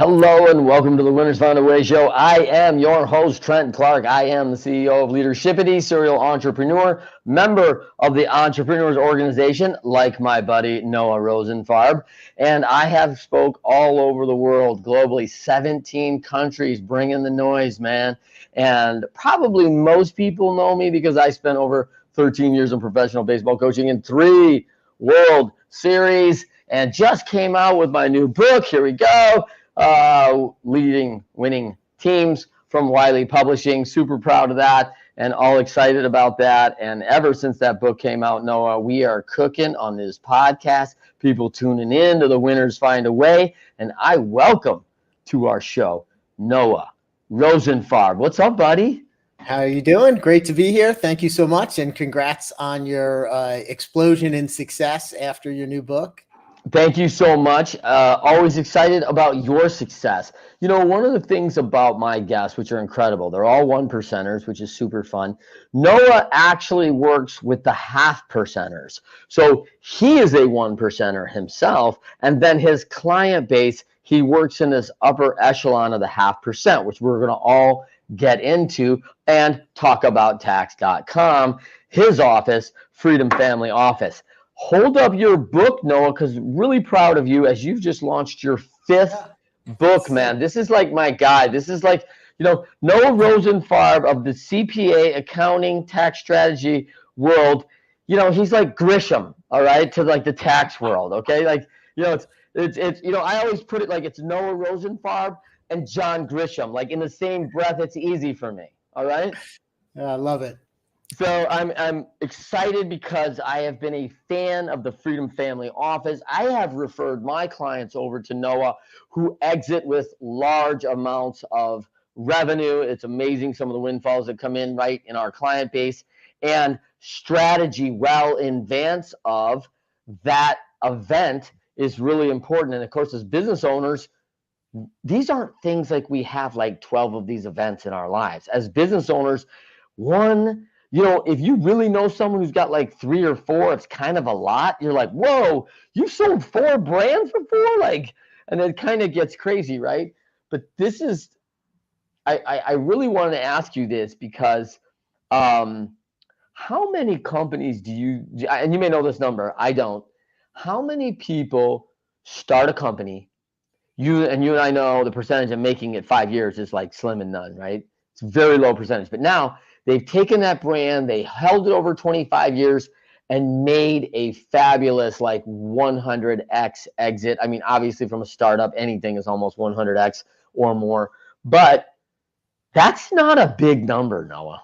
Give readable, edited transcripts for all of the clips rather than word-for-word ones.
Hello and welcome to the Winners Find a Way show. I am your host, Trent Clark. I am the CEO of Leadershipity, serial entrepreneur, member of the Entrepreneurs Organization, like my buddy Noah Rosenfarb. And I have spoke all over the world, globally, 17 countries, bringing the noise, man. And probably most people know me because I spent over 13 years in professional baseball coaching in 3 World Series and just came out with my new book. Here we go. Leading winning teams from Wiley Publishing. Super proud of that and all excited about that. And ever since that book came out, Noah, we are cooking on this podcast. People tuning in to the Winners Find a Way. And I welcome to our show, Noah Rosenfarb. What's up, buddy? How are you doing? Great to be here. Thank you so much. And congrats on your explosion in success after your new book. Thank you so much. Always excited about your success. You know, one of the things about my guests, which are incredible, they're all 1%ers, which is super fun. Noah actually works with the 0.5%ers. So he is a 1%er himself. And then his client base, he works in this upper echelon of the 0.5%, which we're going to all get into and talk about tax.com, his office, Freedom Family Office. Hold up your book, Noah, because really proud of you as you've just launched your 5th book, man. This is like my guy. This is like, you know, Noah Rosenfarb of the CPA accounting tax strategy world. You know, he's like Grisham, all right, to like the tax world, okay? Like, you know, it's you know, I always put it like it's Noah Rosenfarb and John Grisham, like in the same breath. It's easy for me, all right? I love it. So I'm excited because I have been a fan of the Freedom Family Office. I have referred my clients over to Noah who exit with large amounts of revenue. It's amazing some of the windfalls that come in right in our client base, and strategy well in advance of that event is really important. And of course, as business owners, these aren't things like we have like 12 of these events in our lives. As business owners, you know, if you really know someone who's got like 3 or 4, it's kind of a lot. You're like, whoa, you sold 4 brands before? Like, and it kind of gets crazy, right? But this is, I really wanted to ask you this because how many companies do you, and you may know this number, I don't, how many people start a company, you and I know the percentage of making it 5 years is like slim and none, right? It's a very low percentage, but now they've taken that brand, they held it over 25 years and made a fabulous like 100x exit. I mean, obviously from a startup, anything is almost 100x or more, but that's not a big number, Noah.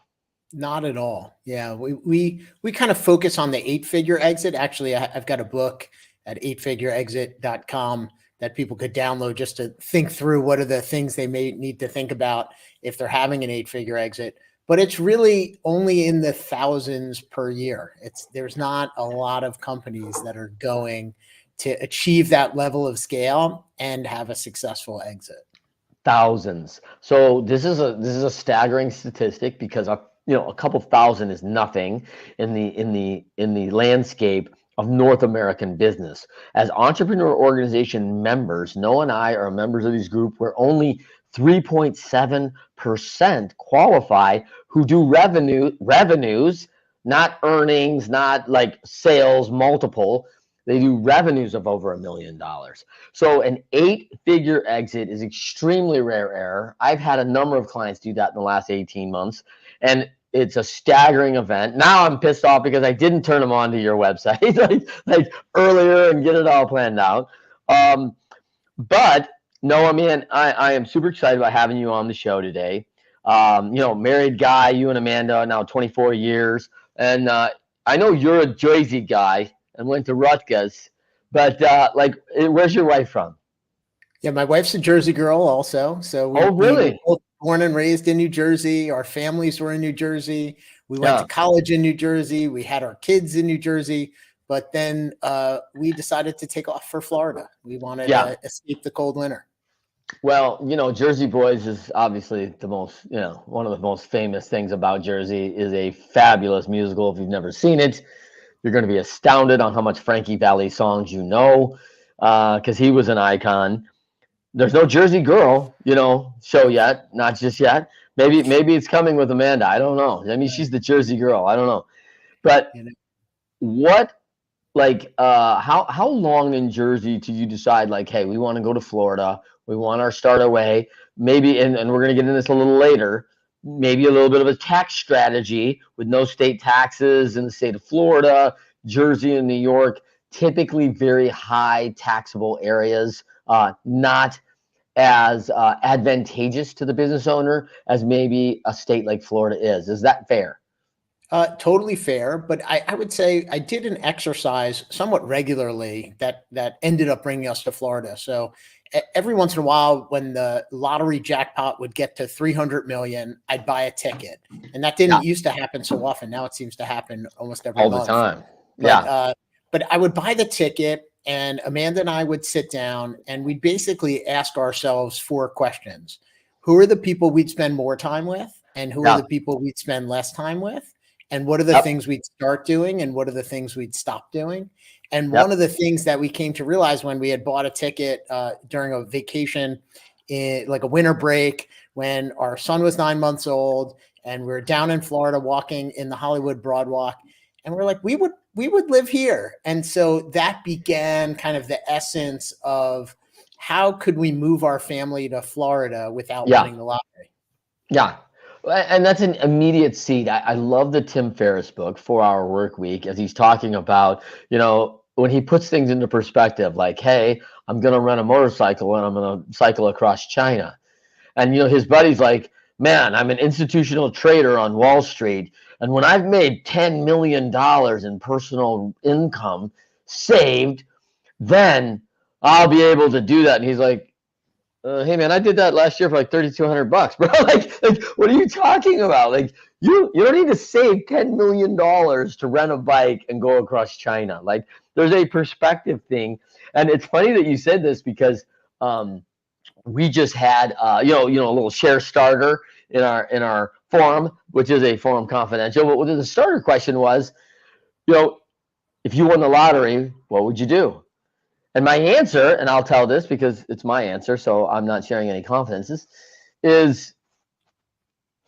Not at all. Yeah, we kind of focus on the 8-figure exit. Actually, I've got a book at 8figureexit.com that people could download just to think through what are the things they may need to think about if they're having an 8-figure exit. But it's really only in the thousands per year. There's not a lot of companies that are going to achieve that level of scale and have a successful exit. Thousands. So this is a staggering statistic because a couple thousand is nothing in the landscape of North American business. As Entrepreneur Organization members, Noah and I are members of this group where only 3.7% qualify who do revenues, not earnings, not like sales multiple. They do revenues of over $1 million. So an 8-figure exit is extremely rare air. I've had a number of clients do that in the last 18 months, and it's a staggering event. Now I'm pissed off because I didn't turn them on to your website like earlier and get it all planned out. But no, man, I am super excited about having you on the show today. Married guy, you and Amanda, now 24 years. And I know you're a Jersey guy and went to Rutgers, but where's your wife from? Yeah, my wife's a Jersey girl also. So really? We were both born and raised in New Jersey. Our families were in New Jersey. We went to college in New Jersey. We had our kids in New Jersey. But then we decided to take off for Florida. We wanted to escape the cold winter. Well, Jersey Boys is obviously the most, one of the most famous things about Jersey is a fabulous musical. If you've never seen it, you're going to be astounded on how much Frankie Valli songs you know, because he was an icon. there's no Jersey Girl, show yet, not just yet. Maybe it's coming with Amanda. I don't know. I mean, she's the Jersey Girl. I don't know. But You know, what, like, how long in Jersey do you decide, like, hey, we want to go to Florida, we want our start away, maybe, and we're going to get into this a little later, maybe a little bit of a tax strategy with no state taxes in the state of Florida, Jersey and New York, typically very high taxable areas, not as advantageous to the business owner as maybe a state like Florida is. Is that fair? Totally fair, but I would say I did an exercise somewhat regularly that ended up bringing us to Florida. So every once in a while, when the lottery jackpot would get to 300 million, I'd buy a ticket, and that Yeah, didn't used to happen so often. Now it seems to happen almost every all the month. time. But Yeah, but I would buy the ticket, and Amanda and I would sit down, and we'd basically ask ourselves 4 questions: Who are the people we'd spend more time with, and who are yeah, the people we'd spend less time with? And what are the yep, things we'd start doing, and what are the things we'd stop doing? And one yep, of the things that we came to realize when we had bought a ticket during a vacation, like a winter break, when our son was 9 months old, and we were down in Florida walking in the Hollywood Broadwalk, and we're like, we would live here. And so that began kind of the essence of how could we move our family to Florida without yeah. winning the lottery? Yeah. And that's an immediate seed. I love the Tim Ferriss book, 4 Hour Work Week, as he's talking about, when he puts things into perspective, like, hey, I'm going to rent a motorcycle and I'm going to cycle across China. And, his buddy's like, man, I'm an institutional trader on Wall Street. And when I've made $10 million in personal income saved, then I'll be able to do that. And he's like, hey man, I did that last year for like $3,200, bro. like, what are you talking about? Like, you don't need to save $10 million to rent a bike and go across China. Like, there's a perspective thing, and it's funny that you said this because we just had a little share starter in our forum, which is a forum confidential. But the starter question was, you know, if you won the lottery, what would you do? And my answer, and I'll tell this because it's my answer, so I'm not sharing any confidences, is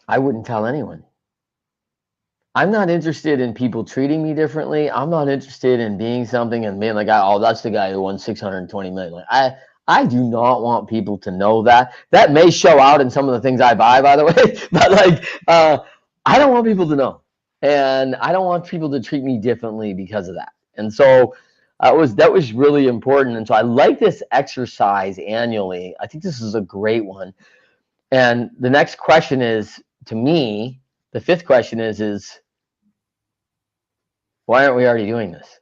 I wouldn't tell anyone. I'm not interested in people treating me differently. I'm not interested in being something and being like, oh, that's the guy who won 620 million. Like, I do not want people to know that. That may show out in some of the things I buy, by the way, but like, I don't want people to know, and I don't want people to treat me differently because of that. And so that was really important. And so I like this exercise annually. I think this is a great one. And the next question is, to me, the fifth question is why aren't we already doing this?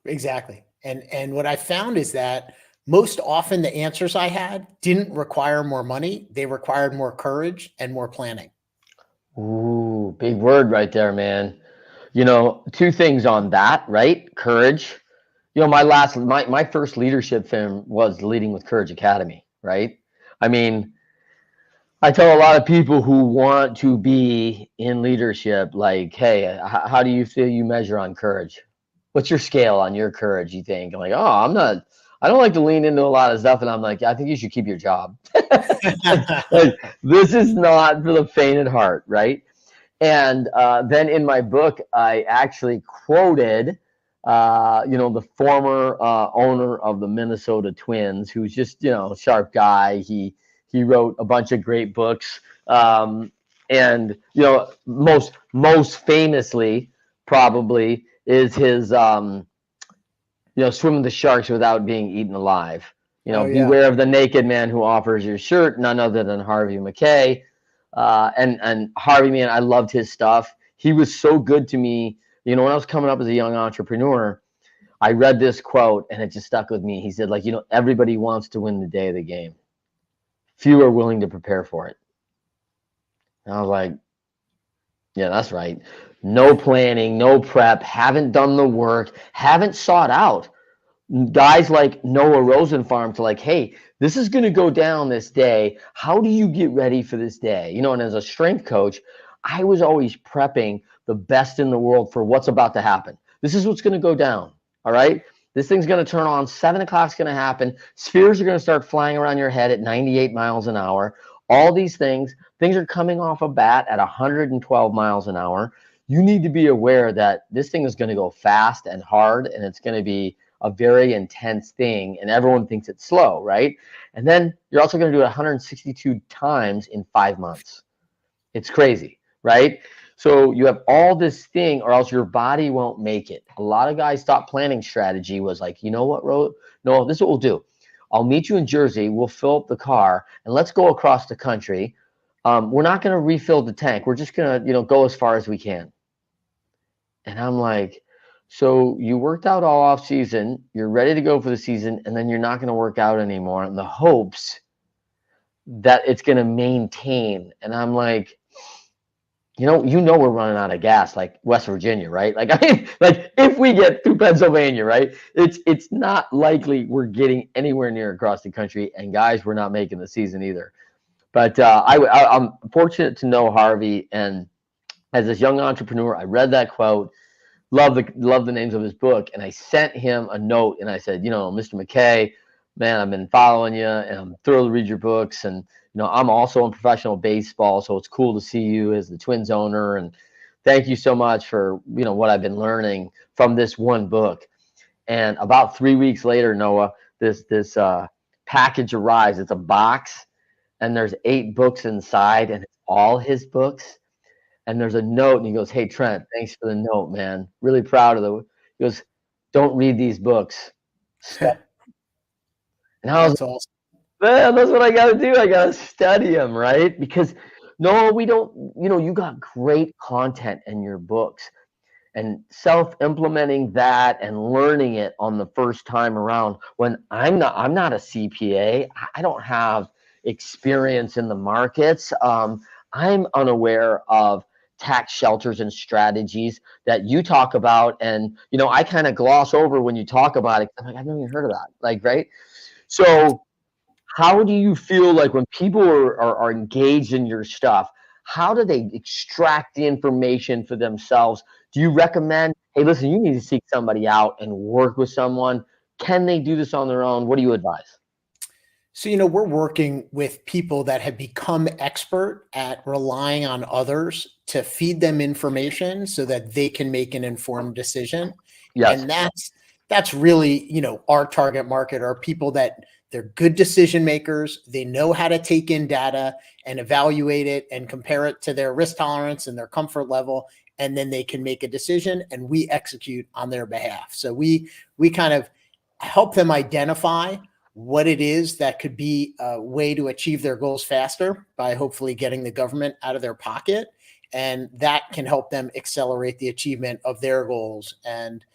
Exactly. And what I found is that most often the answers I had didn't require more money. They required more courage and more planning. Ooh, big word right there, man. Two things on that, right? Courage. My first leadership film was Leading with Courage Academy, right? I mean, I tell a lot of people who want to be in leadership, like, hey, how do you feel you measure on courage? What's your scale on your courage, you think? I'm like, oh, I don't like to lean into a lot of stuff. And I'm like, I think you should keep your job. Like, this is not for the faint at heart, right? And then in my book, I actually quoted, the former owner of the Minnesota Twins, who's just, a sharp guy. He wrote a bunch of great books, and most famously probably is his Swim with the Sharks Without Being Eaten Alive. Oh yeah. Beware of the naked man who offers your shirt, none other than Harvey McKay. And Harvey, man, I loved his stuff. He was so good to me. When I was coming up as a young entrepreneur, I read this quote and it just stuck with me. He said, like, everybody wants to win the day of the game. Few are willing to prepare for it. And I was like, yeah, that's right. No planning, no prep, haven't done the work, haven't sought out guys like Noah Rosenfarb to, like, hey, this is going to go down this day. How do you get ready for this day? And as a strength coach, I was always prepping the best in the world for what's about to happen. This is what's going to go down. All right. This thing's going to turn on. 7 o'clock's going to happen. Spheres are going to start flying around your head at 98 miles an hour. All these things are coming off a bat at 112 miles an hour. You need to be aware that this thing is going to go fast and hard, and it's going to be a very intense thing, and everyone thinks it's slow, right? And then you're also going to do it 162 times in 5 months. It's crazy, right? So you have all this thing, or else your body won't make it. A lot of guys' stop planning strategy was like, you know what, no, this is what we'll do. I'll meet you in Jersey. We'll fill up the car, and let's go across the country. We're not going to refill the tank. We're just going to, go as far as we can. And I'm like, so you worked out all off season, you're ready to go for the season, and then you're not going to work out anymore in the hopes that it's going to maintain. And I'm like, we're running out of gas, like West Virginia, right? Like, like if we get through Pennsylvania, right, it's not likely we're getting anywhere near across the country. And guys, we're not making the season either. But I'm fortunate to know Harvey, and as this young entrepreneur, I read that quote, love the names of his book, and I sent him a note, and I said, Mr. McKay, man, I've been following you, and I'm thrilled to read your books, and I'm also in professional baseball, so it's cool to see you as the Twins owner, and thank you so much for what I've been learning from this one book. And about 3 weeks later, Noah, this package arrives. It's a box, and there's 8 books inside, and it's all his books. And there's a note, and he goes, "Hey, Trent, thanks for the note, man. Really proud of He goes, don't read these books. And I was That's awesome. Man, that's what I got to do. I got to study them, right? Because no, we don't, you got great content in your books, and self-implementing that and learning it on the first time around. When I'm not a CPA, I don't have experience in the markets. I'm unaware of tax shelters and strategies that you talk about. And, I kind of gloss over when you talk about it. I'm like, I've never even heard of that. Like, right. So how do you feel like when people are engaged in your stuff, how do they extract the information for themselves? Do you recommend, hey, listen, you need to seek somebody out and work with someone? Can they do this on their own? What do you advise? So, we're working with people that have become expert at relying on others to feed them information so that they can make an informed decision. Yes. And that's really, our target market are people that they're good decision makers. They know how to take in data and evaluate it and compare it to their risk tolerance and their comfort level. And then they can make a decision, and we execute on their behalf. So we kind of help them identify what it is that could be a way to achieve their goals faster by hopefully getting the government out of their pocket. And that can help them accelerate the achievement of their goals. And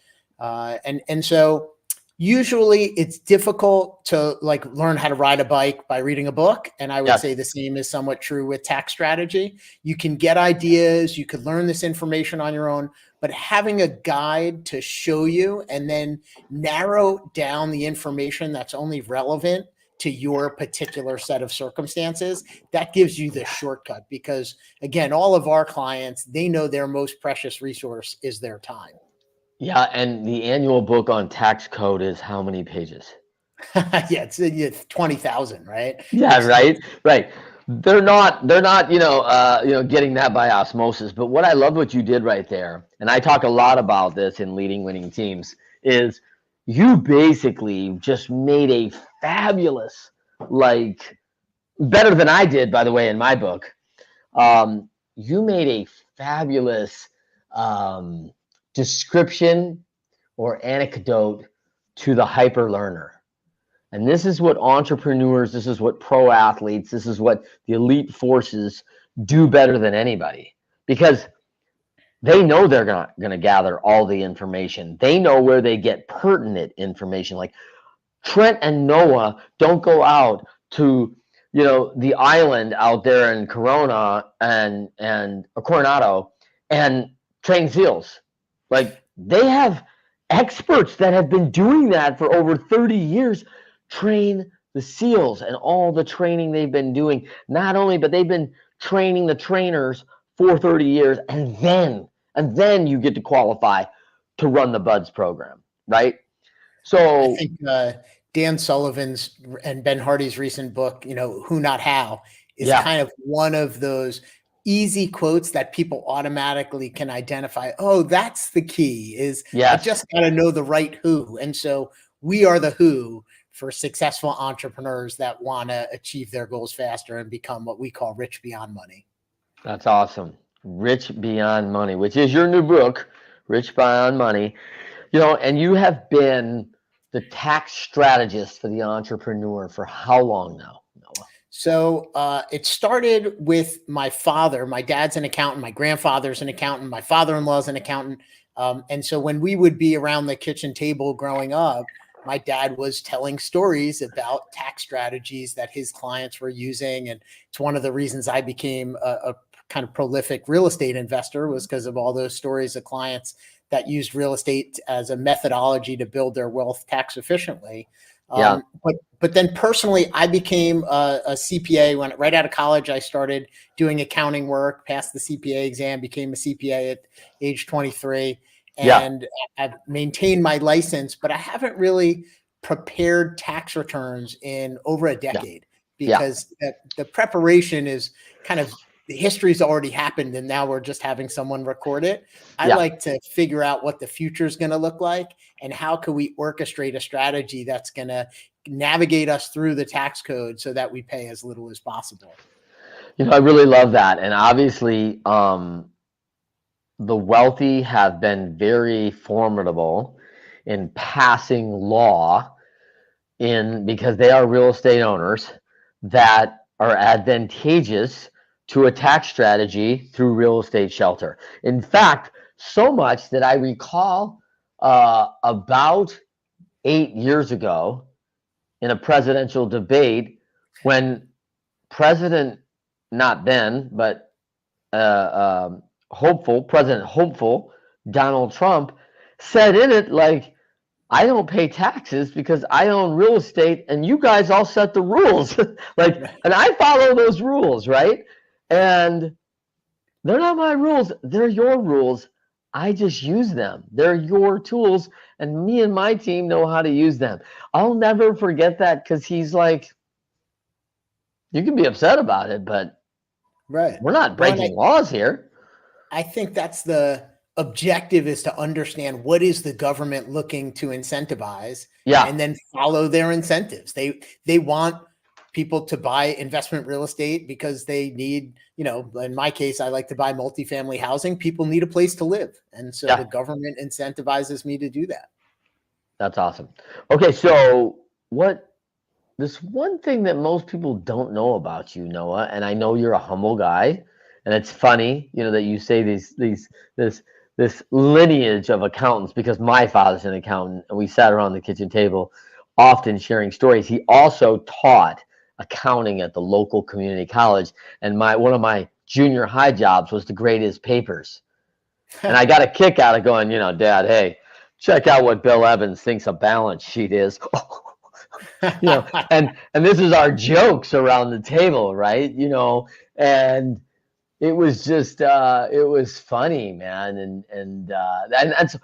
so usually it's difficult to learn how to ride a bike by reading a book. And I would say the same is somewhat true with tax strategy. You can get ideas, you could learn this information on your own, but having a guide to show you and then narrow down the information that's only relevant to your particular set of circumstances, that gives you the shortcut. Because again, all of our clients, they know their most precious resource is their time. Yeah, and the annual book on tax code is how many pages? Yeah, it's 20,000, right? Yeah, right. They're not, getting that by osmosis. But what I love what you did right there, and I talk a lot about this in leading winning teams, is you basically just made a fabulous, better than I did, by the way, in my book. You made a fabulous description or anecdote to the hyper learner. And this is what entrepreneurs, this is what pro athletes, this is what the elite forces do better than anybody, because they know they're going to gather all the information. They know where they get pertinent information. Like Trent and Noah don't go out to, the island out there in Corona and Coronado and train SEALs. Like, they have experts that have been doing that for over 30 years, train the SEALs and all the training they've been doing. Not only, but they've been training the trainers for 30 years, and then you get to qualify to run the BUDS program, right? I So think Dan Sullivan's and Ben Hardy's recent book, Who Not How, is yeah, kind of one of those easy quotes that people automatically can identify. Oh, that's the key, is I yes. just got to know the right who. And so we are the who for successful entrepreneurs that want to achieve their goals faster and become what we call rich beyond money. That's awesome. Rich Beyond Money, which is your new book, Rich Beyond Money. And you have been the tax strategist for the entrepreneur for how long now, Noah? So it started with my father. My dad's an accountant. My grandfather's an accountant. My father-in-law's an accountant. And so when we would be around the kitchen table growing up, my dad was telling stories about tax strategies that his clients were using. And it's one of the reasons I became a kind of prolific real estate investor, was because of all those stories of clients that used real estate as a methodology to build their wealth tax efficiently. Yeah, But then personally, I became a CPA when right out of college. I started doing accounting work, passed the CPA exam, became a CPA at age 23, yeah, and I've maintained my license, but I haven't really prepared tax returns in over a yeah, decade, yeah, because the preparation is kind of, the history's already happened and now we're just having someone record it. I yeah. like to figure out what the future is going to look like and how can we orchestrate a strategy that's going to navigate us through the tax code so that we pay as little as possible. I really love that. And obviously, the wealthy have been very formidable in passing law in because they are real estate owners that are advantageous to a tax strategy through real estate shelter. In fact, so much that I recall about 8 years ago in a presidential debate when President, not then, but President hopeful Donald Trump said in it, like, I don't pay taxes because I own real estate and you guys all set the rules. Like, and I follow those rules, right? And they're not my rules, they're your rules. I just use them. They're your tools, and me and my team know how to use them. I'll never forget that because he's like, you can be upset about it, but Right. we're not Well, and breaking laws here. I think that's the objective, is to understand what is the government looking to incentivize Yeah, and then follow their incentives. They want people to buy investment real estate because they need, in my case, I like to buy multifamily housing. People need a place to live. And so yeah, the government incentivizes me to do that. that's awesome. Okay, so what this one thing that most people don't know about you, Noah, and I know you're a humble guy, and it's funny, that you say this lineage of accountants because my father's an accountant, and we sat around the kitchen table, often sharing stories. He also taught accounting at the local community college, and one of my junior high jobs was to grade his papers, and I got a kick out of going, Dad, hey, check out what Bill Evans thinks a balance sheet is. And this is our jokes around the table, right? And it was just it was funny, man. And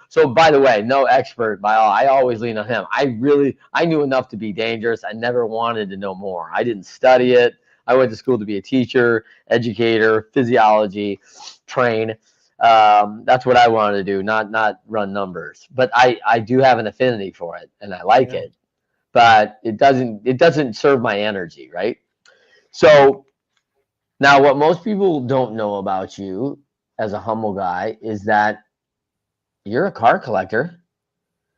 so, by the way, no expert by all. I always lean on him. I knew enough to be dangerous. I never wanted to know more. I didn't study it. I went to school to be a teacher, educator, physiology, train. That's what I wanted to do, not run numbers. But I do have an affinity for it, and I like Yeah. it, but it doesn't serve my energy, right? So now what most people don't know about you as a humble guy is that you're a car collector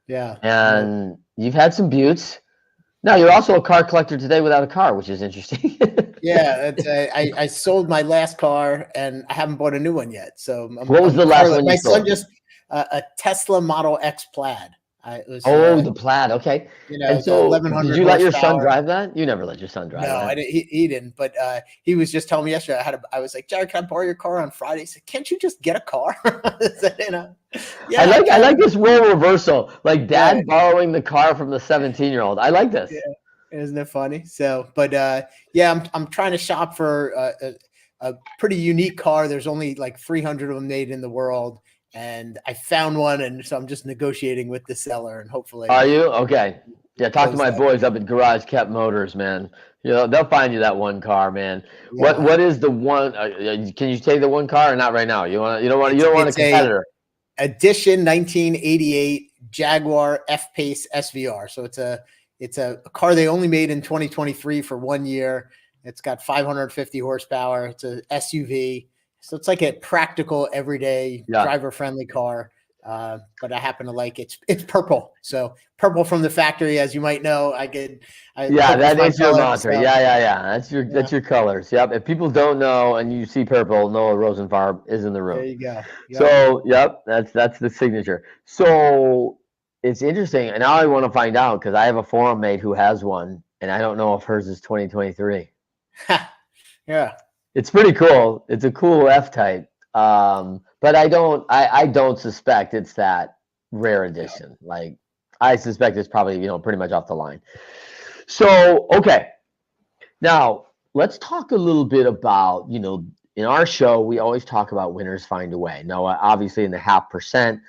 Yeah. and you've had some buttes. Now you're also a car collector today without a car, which is interesting. Yeah, I sold my last car and I haven't bought a new one yet. So What was I'm the last car. one you My son sold? just a Tesla Model X Plaid. It was Oh, the Plaid. Okay. And the so did 1100 you let your son horsepower. drive that? You never let your son drive No, I that. didn't. He didn't. But he was just telling me yesterday. I was like, Jared, can I borrow your car on Friday? He said, can't you just get a car? I said, I yeah, I like I can. like this role reversal, like Right. dad borrowing the car from the 17-year-old. I like this. Yeah. Isn't it funny? So, but yeah, I'm trying to shop for a pretty unique car. There's only like 300 of them made in the world, and I found one, and so I'm just negotiating with the seller, and hopefully Are you? Okay. Yeah, talk to close my that. boys up at Garage Kept Motors, man. You know, they'll find you that one car, man. What Yeah, what is the one can you take the one car or not right now? You don't want a it's a competitor. edition 1988 Jaguar F-Pace SVR. So it's a car they only made in 2023 for 1 year. It's got 550 horsepower. It's a SUV. So it's like a practical, everyday, Yeah. driver-friendly car. But I happen to like it's purple. So purple from the factory, as you might know. Yeah, Purple's that my is your color. mantra. So Yeah. yeah, That's your colors. Yep. If people don't know and you see purple, Noah Rosenfarb is in the there room. you go. Yep. So, yep, that's the signature. So it's interesting, and now I want to find out because I have a forum mate who has one, and I don't know if hers is 2023. Yeah. It's pretty cool. It's a cool F type, but I don't suspect it's that rare edition. Like I suspect it's probably pretty much off the line. So okay, now let's talk a little bit about in our show we always talk about winners find a way. Now obviously in the 0.5%.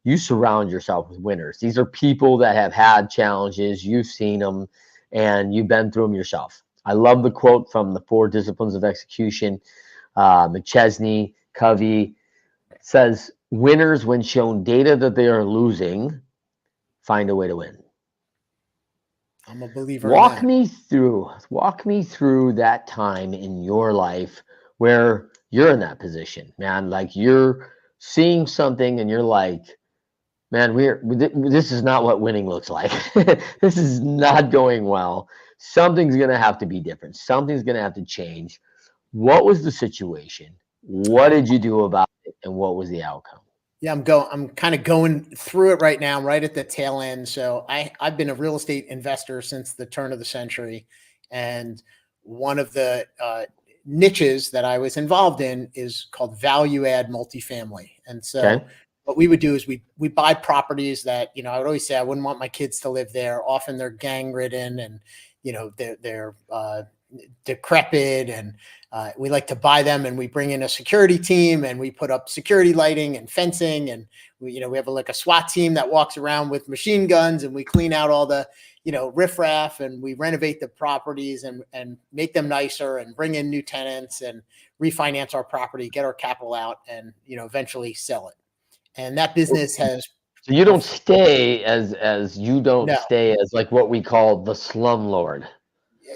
You surround yourself with winners. These are people that have had challenges. You've seen them and you've been through them yourself. I love the quote from the 4 Disciplines of Execution. McChesney, Covey says, winners, when shown data that they are losing, find a way to win. I'm a believer in that. Walk me through that time in your life where you're in that position, man. Like you're seeing something and you're like, man, this is not what winning looks like. This is not going well. Something's going to have to be different. Something's going to have to change. What was the situation? What did you do about it? And what was the outcome? Yeah, I'm kind of going through it right now. I'm right at the tail end. So I've been a real estate investor since the turn of the century. And one of the niches that I was involved in is called value add multifamily. And so Okay. what we would do is we buy properties that, I would always say I wouldn't want my kids to live there. Often they're gang ridden and, they're decrepit, and we like to buy them, and we bring in a security team, and we put up security lighting and fencing, and we have a SWAT team that walks around with machine guns, and we clean out all the riffraff, and we renovate the properties and make them nicer, and bring in new tenants, and refinance our property, get our capital out, and eventually sell it. And that business has So you don't stay as like what we call the slumlord.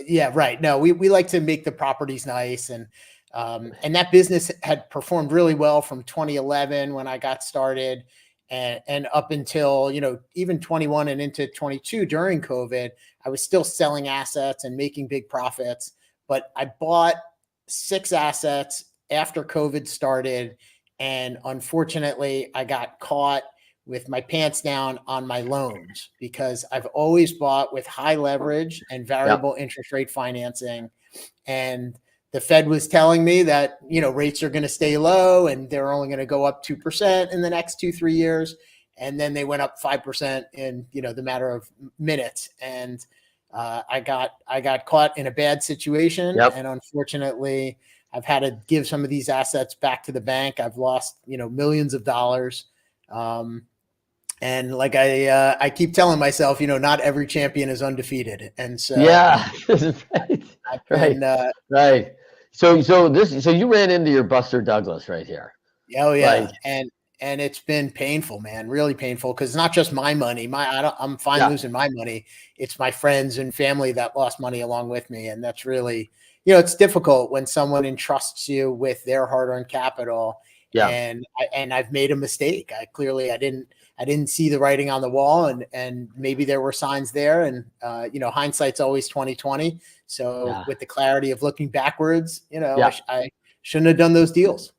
Yeah, right. No, we like to make the properties nice, and that business had performed really well from 2011 when I got started, and up until even 21 and into 22 during COVID. I was still selling assets and making big profits, but I bought 6 assets after COVID started, and unfortunately, I got caught with my pants down on my loans because I've always bought with high leverage and Yep. variable interest rate financing. And the Fed was telling me that, rates are going to stay low and they're only going to go up 2% in the next 2-3 years. And then they went up 5% in, the matter of minutes. And I got caught in a bad situation. Yep. And unfortunately, I've had to give some of these assets back to the bank. I've lost, millions of dollars. And like I keep telling myself, not every champion is undefeated. And so Yeah. Right. I've Right. been, Right. So you ran into your Buster Douglas right here. oh Like, yeah. And it's been painful, man, really painful. Cause not just my money, I'm fine yeah. losing my money. It's my friends and family that lost money along with me. And that's really, it's difficult when someone entrusts you with their hard earned capital. Yeah. And I've made a mistake. I didn't see the writing on the wall, and maybe there were signs there. And hindsight's always 20/20. So Yeah. with the clarity of looking backwards, Yeah. I shouldn't have done those deals.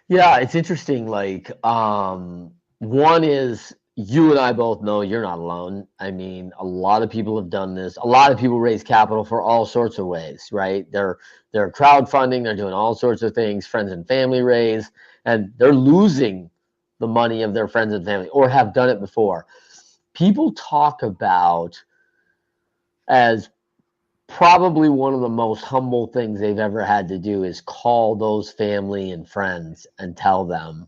Yeah, it's interesting. Like, one is you and I both know you're not alone. I mean, a lot of people have done this. A lot of people raise capital for all sorts of ways, right? They're crowdfunding, they're doing all sorts of things, friends and family raise, and they're losing the money of their friends and family or have done it before. People talk about as probably one of the most humble things they've ever had to do is call those family and friends and tell them,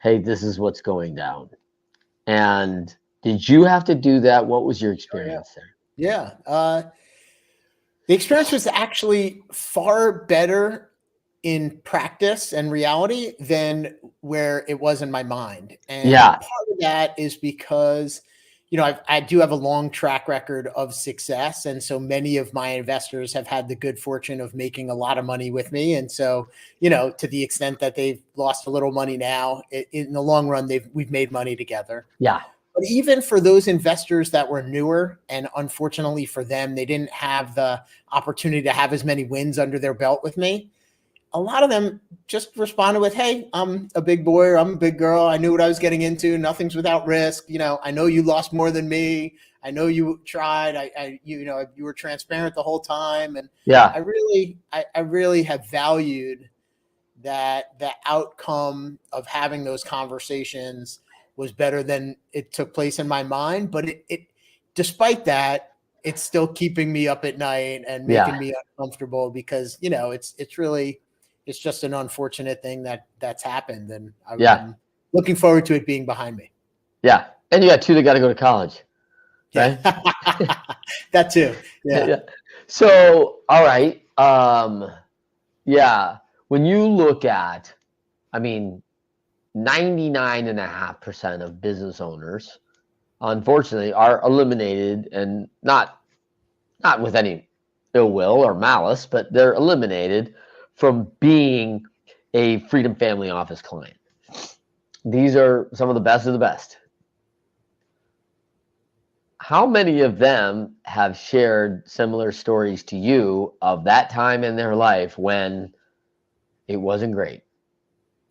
hey, this is what's going down. And did you have to do that? What was your Oh, yeah. experience there? Yeah. The experience was actually far better in practice and reality than where it was in my mind. And Yeah. part of that is because, I do have a long track record of success. And so many of my investors have had the good fortune of making a lot of money with me. And so, to the extent that they've lost a little money now, in the long run, we've made money together. Yeah. But even for those investors that were newer, and unfortunately for them, they didn't have the opportunity to have as many wins under their belt with me. A lot of them just responded with, "Hey, I'm a big boy, or I'm a big girl. I knew what I was getting into. Nothing's without risk. I know you lost more than me. I know you tried. You were transparent the whole time." And Yeah. I really have valued that the outcome of having those conversations was better than it took place in my mind. But it despite that, it's still keeping me up at night and making Yeah. me uncomfortable because, it's just an unfortunate thing that's happened. And Yeah. I'm looking forward to it being behind me. Yeah. And you got two that got to go to college, Yeah. right? That too. Yeah. Yeah. So, all right. Yeah. When you look at, I mean, 99.5% of business owners, unfortunately, are eliminated, and not with any ill will or malice, but they're eliminated from being a Freedom Family Office client. These are some of the best of the best. How many of them have shared similar stories to you of that time in their life when it wasn't great?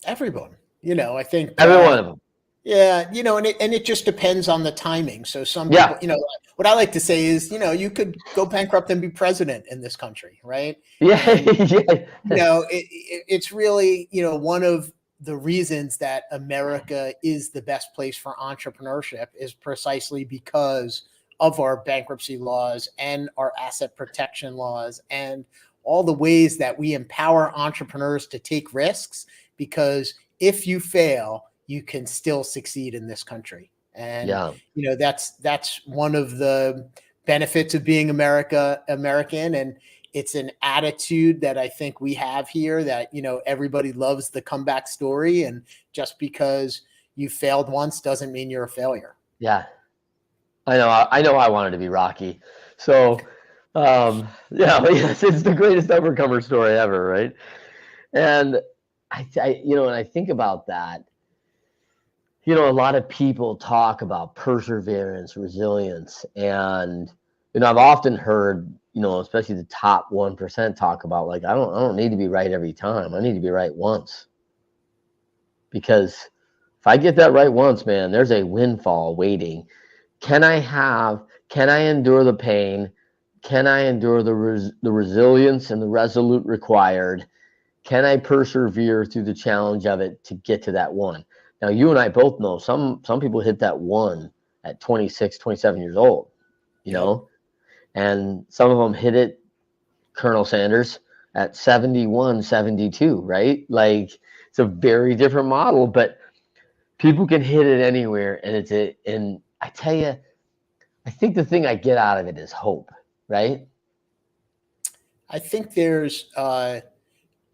Everyone, I think, Every one of them. yeah, and it just depends on the timing. So some people, Yeah. what I like to say is, you could go bankrupt and be president in this country, right? Yeah. And Yeah. it's really, one of the reasons that America is the best place for entrepreneurship is precisely because of our bankruptcy laws and our asset protection laws and all the ways that we empower entrepreneurs to take risks, because if you fail, you can still succeed in this country. And Yeah. that's one of the benefits of being American. And it's an attitude that I think we have here, that everybody loves the comeback story, and just because you failed once doesn't mean you're a failure. Yeah. I know I wanted to be Rocky. So, yeah, but yes, it's the greatest overcomer story ever, right? And when I think about that, a lot of people talk about perseverance, resilience, and I've often heard, especially the top 1% talk about, like, I don't need to be right every time. I need to be right once. Because if I get that right once, man, there's a windfall waiting. Can I endure the pain? Can I endure the resilience and the resolute required? Can I persevere through the challenge of it to get to that one? Now, you and I both know some people hit that one at 26, 27 years old, Yep. and some of them hit it, Colonel Sanders, at 71, 72, right? Like, it's a very different model, but people can hit it anywhere. And I tell you, I think the thing I get out of it is hope, right? I think there's,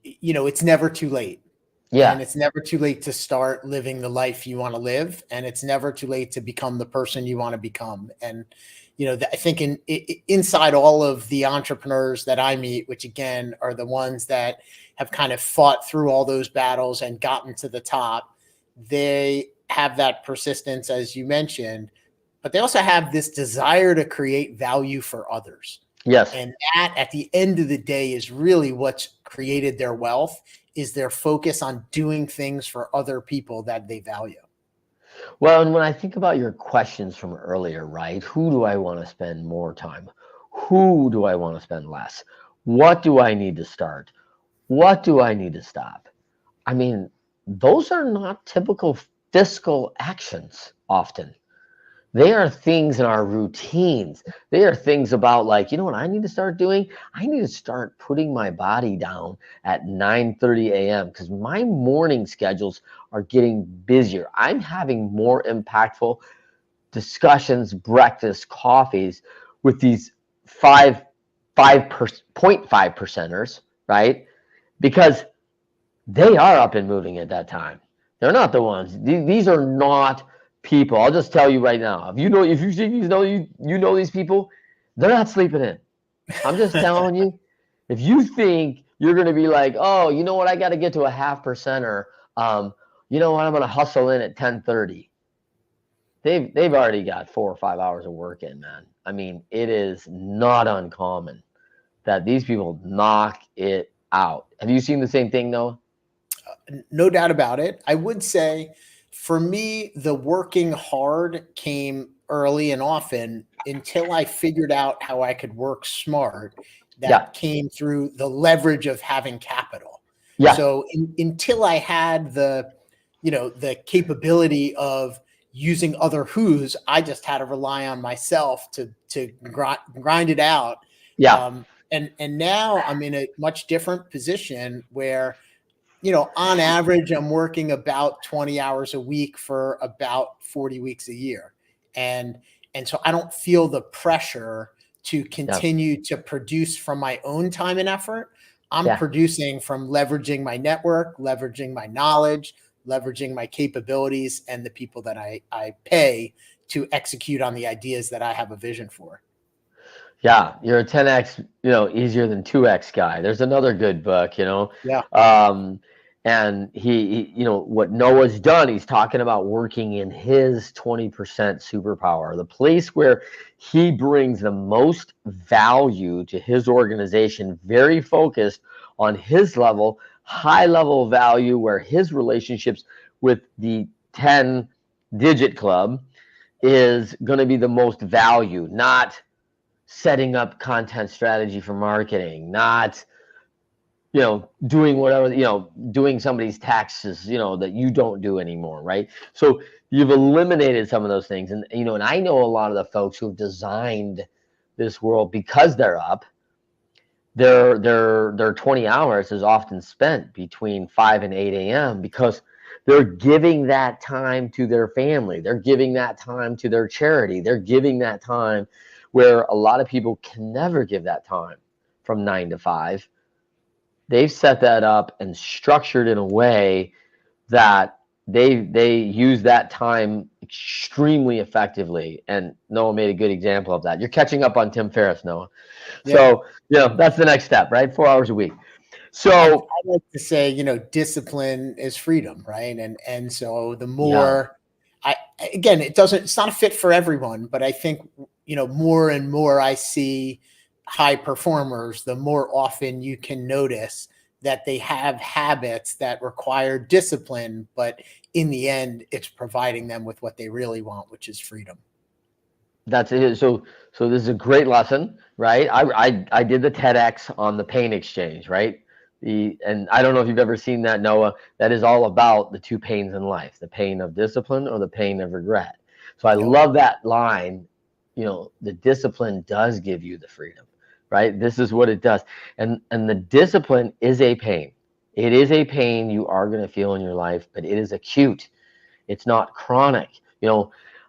it's never too late. And Yeah. it's never too late to start living the life you want to live. And it's never too late to become the person you want to become. And, I think inside all of the entrepreneurs that I meet, which again are the ones that have kind of fought through all those battles and gotten to the top, they have that persistence, as you mentioned, but they also have this desire to create value for others. Yes. And that, at the end of the day, is really what's created their wealth, is their focus on doing things for other people that they value. Well, and when I think about your questions from earlier, right? Who do I want to spend more time? Who do I want to spend less? What do I need to start? What do I need to stop? I mean, those are not typical fiscal actions often. They are things in our routines. They are things about like, you know what I need to start doing? I need to start putting my body down at 9:30 a.m. because my morning schedules are getting busier. I'm having more impactful discussions, breakfast, coffees with these 0.5 percenters, right? Because they are up and moving at that time. They're not the ones. These are not people. I'll just tell you right now. If you think you know these people, they're not sleeping in. I'm just telling you. If you think you're going to be like, oh, you know what, I got to get to a half percenter. You know what, I'm going to hustle in at 10:30. They've already got 4 or 5 hours of work in, man. I mean, it is not uncommon that these people knock it out. Have you seen the same thing, Noah? No doubt about it. I would say for me, the working hard came early and often until I figured out how I could work smart. That Yeah. came through the leverage of having capital. Yeah. So until I had the capability of using other who's, I just had to rely on myself to grind it out. Yeah. And now I'm in a much different position where, on average, I'm working about 20 hours a week for about 40 weeks a year. And so I don't feel the pressure to continue to produce from my own time and effort. I'm producing from leveraging my network, leveraging my knowledge, leveraging my capabilities, and the people that I pay to execute on the ideas that I have a vision for. Yeah, you're a 10x, easier than 2x guy. There's another good book, Yeah. And he, what Noah's done, he's talking about working in his 20% superpower, the place where he brings the most value to his organization, very focused on his level, high level value, where his relationships with the 10-digit club is going to be the most value, not setting up content strategy for marketing, not doing whatever, doing somebody's taxes, that you don't do anymore, right? So you've eliminated some of those things. And and I know a lot of the folks who've designed this world because they're up. Their 20 hours is often spent between 5 and 8 a.m. because they're giving that time to their family. They're giving that time to their charity. They're giving that time where a lot of people can never give that time from 9 to 5. They've set that up and structured in a way that they use that time extremely effectively. And Noah made a good example of that. You're catching up on Tim Ferriss, Noah. Yeah. So, that's the next step, right? 4 hours a week. So I like to say, discipline is freedom, right? And so the more it's not a fit for everyone, but I think, more and more I see high performers, the more often you can notice that they have habits that require discipline, but in the end, it's providing them with what they really want, which is freedom. That's it. So this is a great lesson, right? I did the TEDx on the pain exchange, right? And I don't know if you've ever seen that, Noah. That is all about the two pains in life: the pain of discipline or the pain of regret. So I love that line. The discipline does give you the freedom, right? This is what it does, and the discipline is a pain. It is a pain you are going to feel in your life, but it is acute. It's not chronic.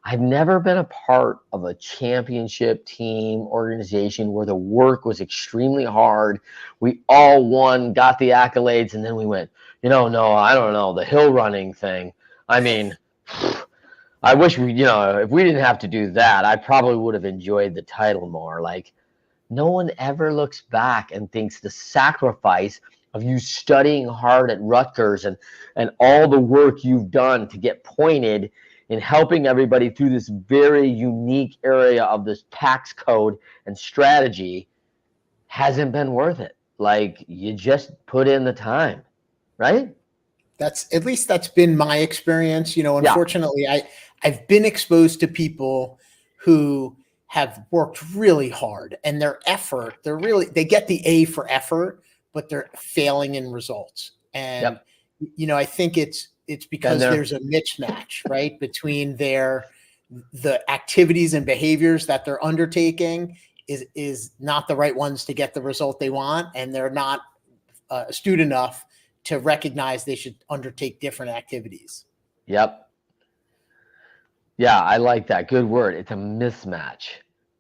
I've never been a part of a championship team organization where the work was extremely hard. We all won, got the accolades, and then we went, no, I don't know, the hill running thing. I mean, I wish if we didn't have to do that, I probably would have enjoyed the title more. Like, no one ever looks back and thinks the sacrifice of you studying hard at Rutgers and all the work you've done to get pointed in helping everybody through this very unique area of this tax code and strategy hasn't been worth it. Like, you just put in the time, right? That's been my experience. Unfortunately, I've been exposed to people who have worked really hard, and their effort, they get the A for effort, but they're failing in results. And, I think it's because there's a mismatch, right, between their the activities and behaviors that they're undertaking is not the right ones to get the result they want, and they're not astute enough to recognize they should undertake different activities. Yep. Yeah, I like that. Good word. It's a mismatch,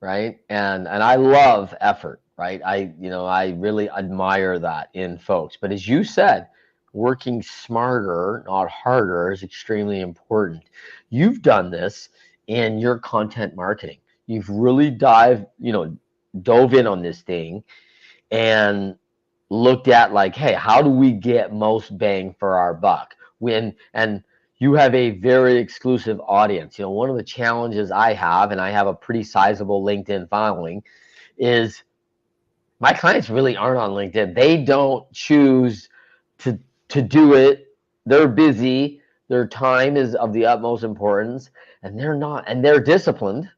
right? And I love effort, right? I really admire that in folks. But as you said, working smarter, not harder, is extremely important. You've done this in your content marketing. You've really dove in on this thing and looked at like, hey, how do we get most bang for our buck? And you have a very exclusive audience. One of the challenges I have, and I have a pretty sizable LinkedIn following, is my clients really aren't on LinkedIn. They don't choose to do it. They're busy. Their time is of the utmost importance, and they're disciplined.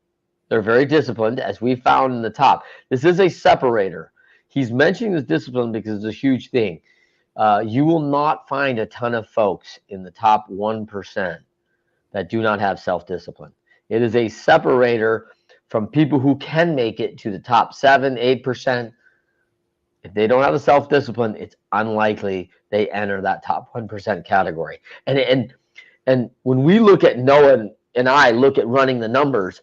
They're very disciplined, as we found in the top. This is a separator. He's mentioning this discipline because it's a huge thing. You will not find a ton of folks in the top 1% that do not have self-discipline. It is a separator from people who can make it to the top 7, 8%. If they don't have the self-discipline, it's unlikely they enter that top 1% category. And when we look at Noah and I look at running the numbers,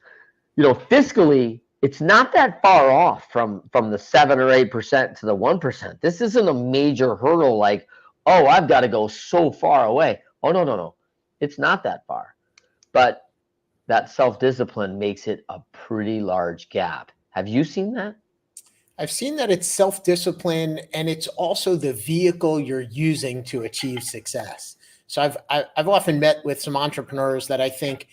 fiscally, it's not that far off from the 7 or 8% to the 1%. This isn't a major hurdle like, oh, I've got to go so far away. Oh, no. It's not that far. But that self-discipline makes it a pretty large gap. Have you seen that? I've seen that it's self-discipline, and it's also the vehicle you're using to achieve success. So I've often met with some entrepreneurs that I think,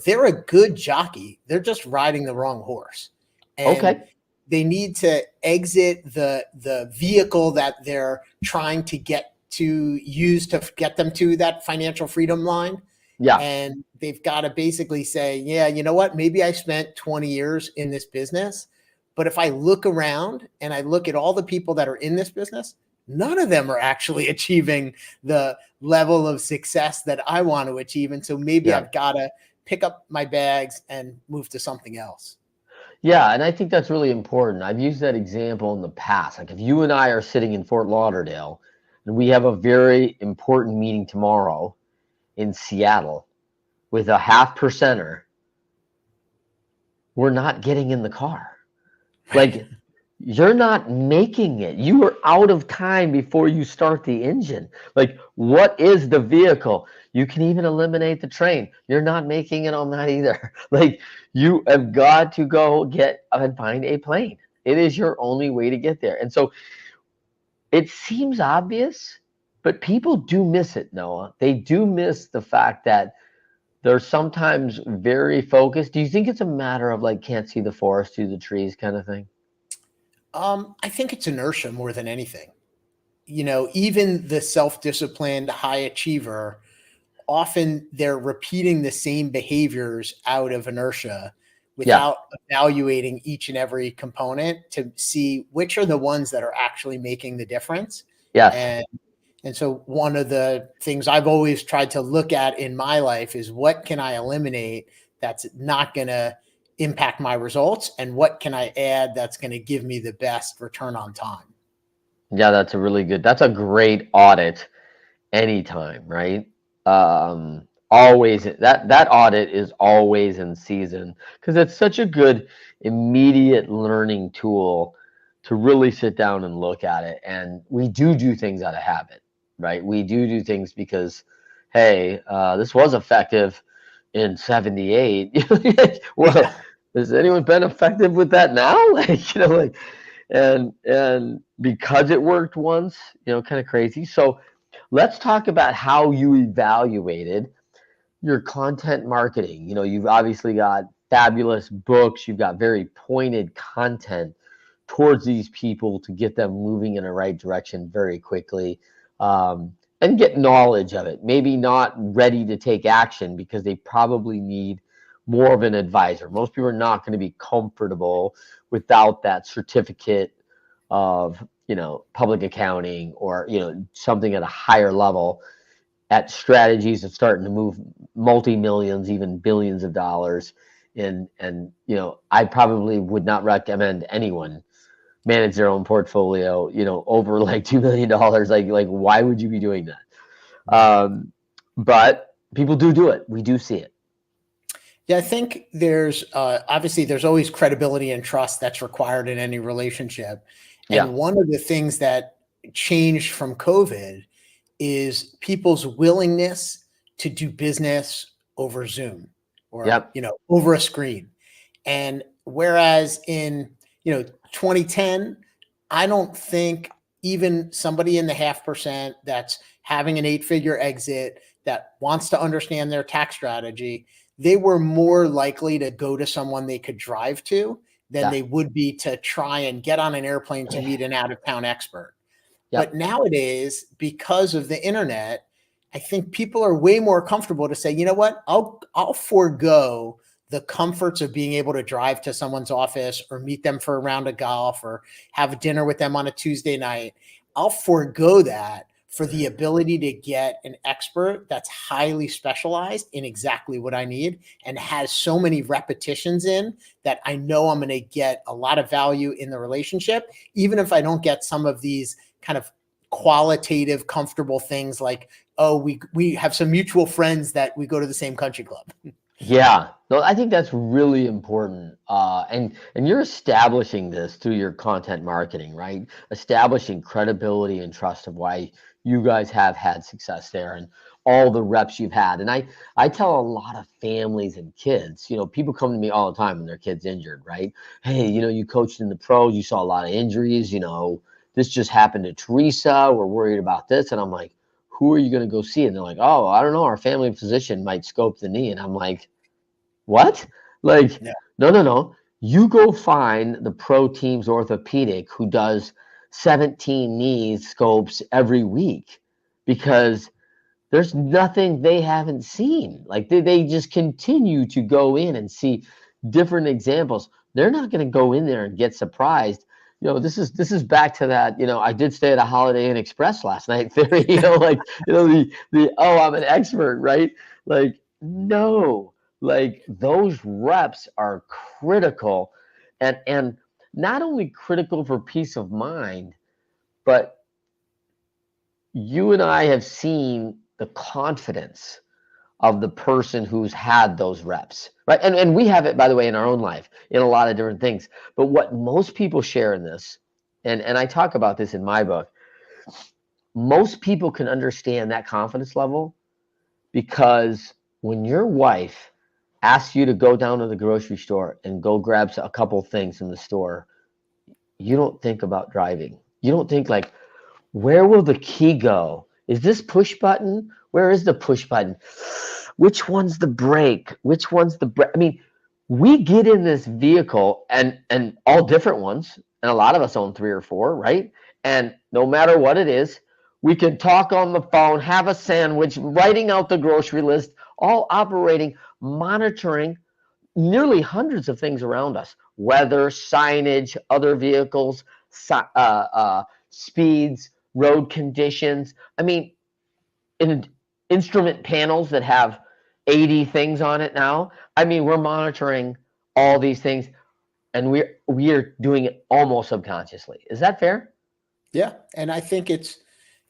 they're a good jockey. They're just riding the wrong horse. And okay. They need to exit the vehicle that they're trying to get to use to get them to that financial freedom line. Yeah. And they've got to basically say, yeah, you know what? Maybe I spent 20 years in this business, but if I look around and I look at all the people that are in this business, none of them are actually achieving the level of success that I want to achieve. And so maybe I've got to pick up my bags and move to something else. Yeah, and I think that's really important. I've used that example in the past. Like if you and I are sitting in Fort Lauderdale and we have a very important meeting tomorrow in Seattle with a 0.5%, we're not getting in the car. Like you're not making it. You are out of time before you start the engine. Like, what is the vehicle? You can even eliminate the train. You're not making it on that either. Like, you have got to go get and find a plane. It is your only way to get there. And so it seems obvious, but people do miss it, Noah. They do miss the fact that they're sometimes very focused. Do you think it's a matter of like can't see the forest through the trees kind of thing? I think it's inertia more than anything. Even the self-disciplined high achiever, often they're repeating the same behaviors out of inertia without evaluating each and every component to see which are the ones that are actually making the difference. Yes. And so one of the things I've always tried to look at in my life is what can I eliminate that's not going to impact my results, and what can I add that's going to give me the best return on time? Yeah, that's a great audit anytime, right? Always that audit is always in season because it's such a good immediate learning tool to really sit down and look at it. And we do things out of habit, right? We do things because, hey, this was effective in 78. Well, has anyone been effective with that now? And because it worked once, kind of crazy. So let's talk about how you evaluated your content marketing. You've obviously got fabulous books. You've got very pointed content towards these people to get them moving in the right direction very quickly, and get knowledge of it. Maybe not ready to take action because they probably need more of an advisor. Most people are not going to be comfortable without that certificate of, public accounting or, something at a higher level. at strategies of starting to move multi-millions, even billions of dollars. And I probably would not recommend anyone manage their own portfolio, over like $2 million. Like why would you be doing that? But people do it. We do see it. Yeah, I think there's obviously there's always credibility and trust that's required in any relationship. Yeah. And one of the things that changed from COVID is people's willingness to do business over Zoom or, Yep. over a screen. And whereas in, 2010, I don't think even somebody in the 0.5% that's having an 8-figure exit that wants to understand their tax strategy, they were more likely to go to someone they could drive to than they would be to try and get on an airplane to meet an out-of-town expert. Yep. But nowadays, because of the internet, I think people are way more comfortable to say, you know what, I'll forego the comforts of being able to drive to someone's office or meet them for a round of golf or have dinner with them on a Tuesday night. I'll forego that for the ability to get an expert that's highly specialized in exactly what I need and has so many repetitions in that I know I'm going to get a lot of value in the relationship, even if I don't get some of these kind of qualitative, comfortable things like, oh, we have some mutual friends that we go to the same country club. Yeah, no, I think that's really important. And you're establishing this through your content marketing, right? Establishing credibility and trust of why you guys have had success there and all the reps you've had. And I tell a lot of families and kids, people come to me all the time when their kid's injured, right? Hey, you coached in the pros, you saw a lot of injuries, this just happened to Teresa, we're worried about this. And I'm like, who are you going to go see? And they're like, oh, I don't know, our family physician might scope the knee. And I'm like, what? Like, no. You go find the pro team's orthopedic who does 17 knee scopes every week because there's nothing they haven't seen. Like they just continue to go in and see different examples. They're not going to go in there and get surprised. This is back to that, I did stay at a Holiday Inn Express last night theory, the I'm an expert, right? Like, no. Like those reps are critical and not only critical for peace of mind, but you and I have seen the confidence of the person who's had those reps, right? And we have it, by the way, in our own life, in a lot of different things. But what most people share in this, and I talk about this in my book, most people can understand that confidence level because when your wife asks you to go down to the grocery store and go grab a couple things in the store, you don't think about driving. You don't think like, where will the key go? Is this push button? Where is the push button? Which one's the brake? Which one's the brake? I mean, we get in this vehicle and all different ones, and a lot of us own 3 or 4, right? And no matter what it is, we can talk on the phone, have a sandwich, writing out the grocery list, all operating, monitoring nearly hundreds of things around us, weather, signage, other vehicles, speeds, road conditions. I mean, in instrument panels that have 80 things on it now. I mean, we're monitoring all these things and we are doing it almost subconsciously. Is that fair? Yeah. And I think it's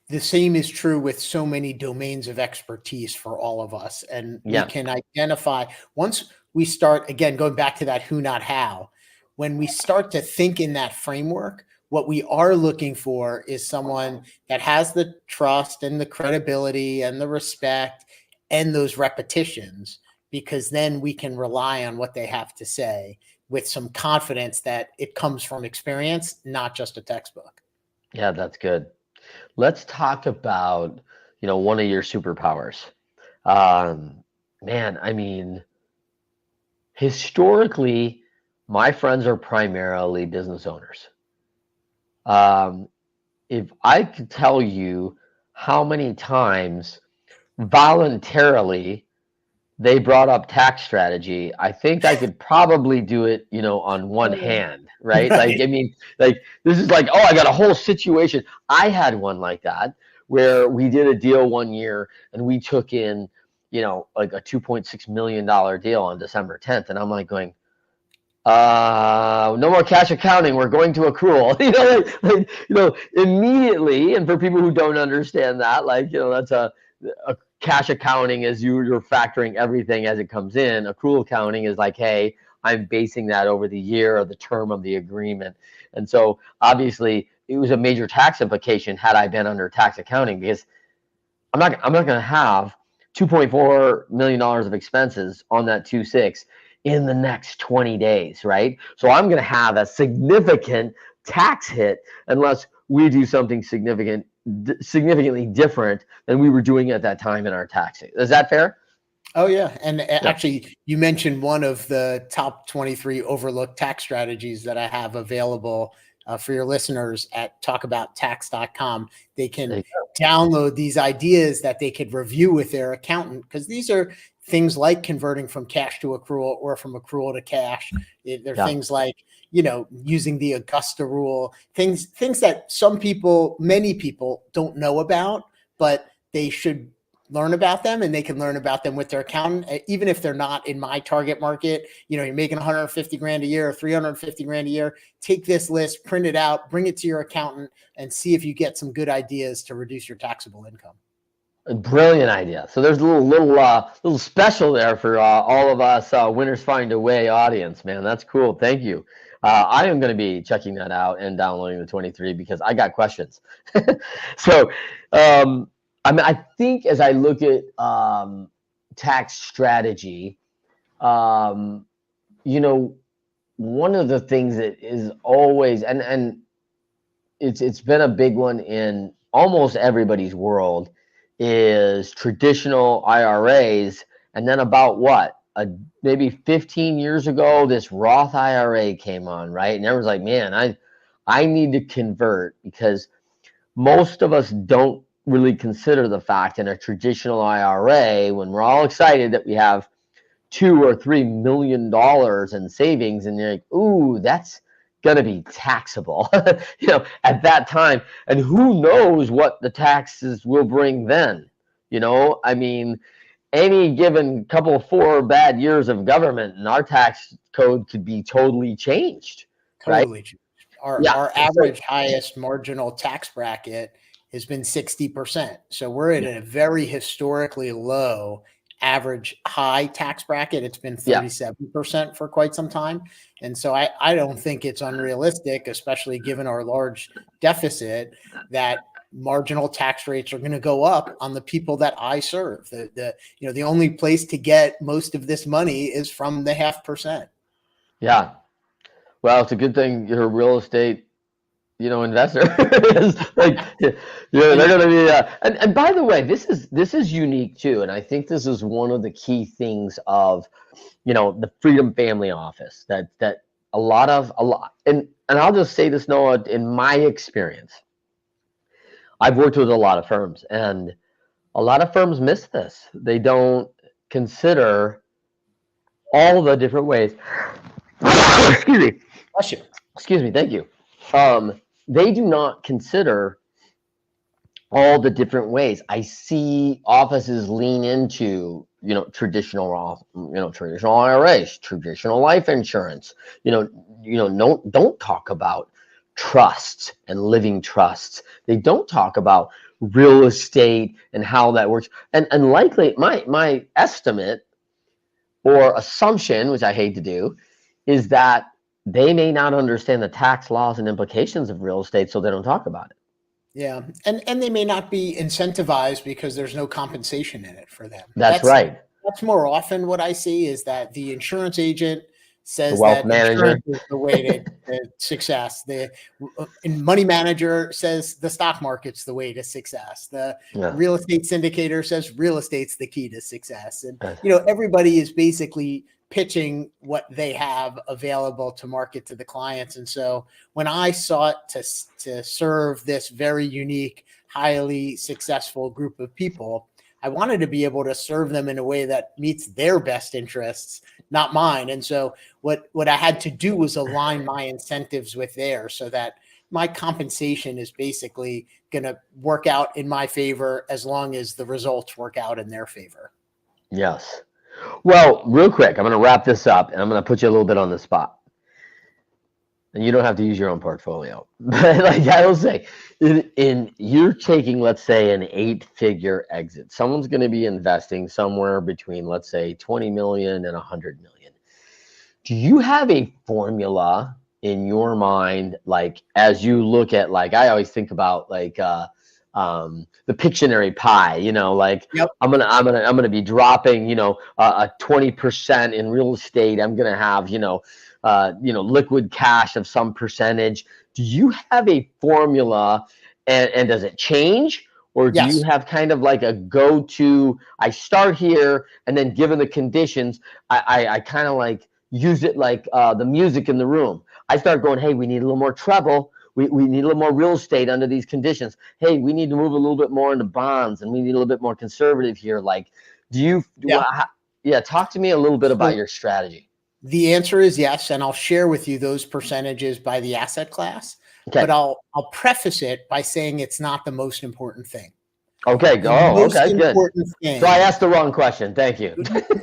the same is true with so many domains of expertise for all of us. And we can identify once we start, again, going back to that who, not how, when we start to think in that framework, what we are looking for is someone that has the trust and the credibility and the respect and those repetitions, because then we can rely on what they have to say with some confidence that it comes from experience, not just a textbook. Yeah, that's good. Let's talk about, one of your superpowers. Man, I mean, historically, my friends are primarily business owners. If I could tell you how many times voluntarily they brought up tax strategy, I think I could probably do it, on one hand, right? Like, I mean, like this is like, oh, I got a whole situation. I had one like that where we did a deal one year and we took in, like a $2.6 million deal on December 10th. And I'm like going, no more cash accounting. We're going to accrual, immediately. And for people who don't understand that, that's a cash accounting is you're factoring everything as it comes in. Accrual accounting is like, hey, I'm basing that over the year or the term of the agreement. And so obviously it was a major tax implication had I been under tax accounting, because I'm not going to have $2.4 million of expenses on that 2.6 in the next 20 days, right? So I'm going to have a significant tax hit unless we do something significantly different than we were doing at that time in our taxing. Is that fair? Oh yeah. And actually you mentioned one of the top 23 overlooked tax strategies that I have available for your listeners at talkabouttax.com. They can download these ideas that they could review with their accountant, because these are things like converting from cash to accrual or from accrual to cash. They're things like, using the Augusta rule, things that many people don't know about, but they should learn about them, and they can learn about them with their accountant, even if they're not in my target market. You're making 150 grand a year or 350 grand a year. Take this list, print it out, bring it to your accountant, and see if you get some good ideas to reduce your taxable income. A brilliant idea. So there's a little special there for all of us Winners Find a Way audience, man. That's cool. Thank you. I am going to be checking that out and downloading the 23 because I got questions. So, I think as I look at tax strategy, one of the things that is always, and it's been a big one in almost everybody's world, is traditional IRAs. And then about maybe 15 years ago, this Roth IRA came on, right? And everyone's like, man, I need to convert, because most of us don't really consider the fact in a traditional IRA, when we're all excited that we have $2 or $3 million in savings, and you're like, ooh, that's gonna be taxable, at that time. And who knows what the taxes will bring then? Any given couple of 4 bad years of government and our tax code could be totally changed. Totally right? changed. Our average highest marginal tax bracket has been 60%. So we're at a very historically low average high tax bracket. It's been 37% for quite some time. And so I don't think it's unrealistic, especially given our large deficit, that marginal tax rates are going to go up on the people that I serve. The only place to get most of this money is from the 0.5%. Yeah. Well, it's a good thing you're a real estate investor. They're going to be and by the way, this is unique too, and I think this is one of the key things of the Freedom Family Office, that a lot and I'll just say this, Noah, in my experience, I've worked with a lot of firms, and a lot of firms miss this. They don't consider all the different ways. Excuse me. Bless you. Excuse me. Thank you. They do not consider all the different ways. I see offices lean into, traditional IRAs, traditional life insurance. Don't talk about trusts and living trusts. They don't talk about real estate and how that works. And likely, my estimate or assumption, which I hate to do, is that they may not understand the tax laws and implications of real estate, so they don't talk about it. Yeah. And they may not be incentivized because there's no compensation in it for them. That's right. That's more often what I see, is that the insurance agent says the wealth that manager insurance is the way to success. The money manager says the stock market's the way to success. The real estate syndicator says real estate's the key to success. And, everybody is basically pitching what they have available to market to the clients. And so when I sought to serve this very unique, highly successful group of people, I wanted to be able to serve them in a way that meets their best interests, not mine. And so what I had to do was align my incentives with theirs, so that my compensation is basically going to work out in my favor as long as the results work out in their favor. Yes. Well, real quick, I'm going to wrap this up and I'm going to put you a little bit on the spot. And you don't have to use your own portfolio. But like I will say, in you're taking, let's say, an 8-figure exit. Someone's going to be investing somewhere between, let's say, 20 million and 100 million. Do you have a formula in your mind, like as you look at, like I always think about like the Pictionary pie, you know, like Yep. I'm gonna be dropping, you know, a 20% in real estate. I'm gonna have, you know, liquid cash of some percentage. Do you have a formula, and does it change? Or do you Yes. have kind of like a go-to, I start here, and then given the conditions, I kind of like use it like the music in the room. I start going, hey, we need a little more treble. We need a little more real estate under these conditions. Hey, we need to move a little bit more into bonds, and we need a little bit more conservative here. Like, talk to me a little bit about your strategy. The answer is yes, and I'll share with you those percentages by the asset class. Okay. But I'll preface it by saying it's not the most important thing. Okay. Okay, good. Thing, so I asked the wrong question. Thank you.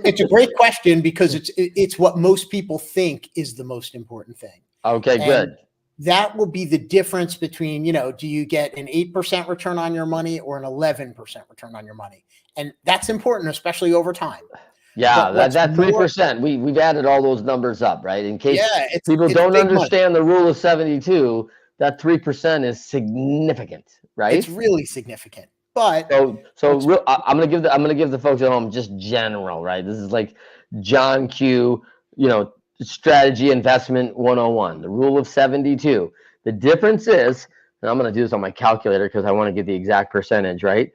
It's a great question because it's what most people think is the most important thing. Okay, and good. That will be the difference between, you know, do you get an 8% return on your money or an 11% return on your money? And that's important, especially over time. Yeah, that 3%, we've added all those numbers up, right? In case people don't understand the rule of 72, that 3% is significant, right? It's really significant. But so I'm gonna give the folks at home just general, right? This is like John Q, you know, strategy investment 101, the rule of 72. The difference is, and I'm gonna do this on my calculator because I want to get the exact percentage, right?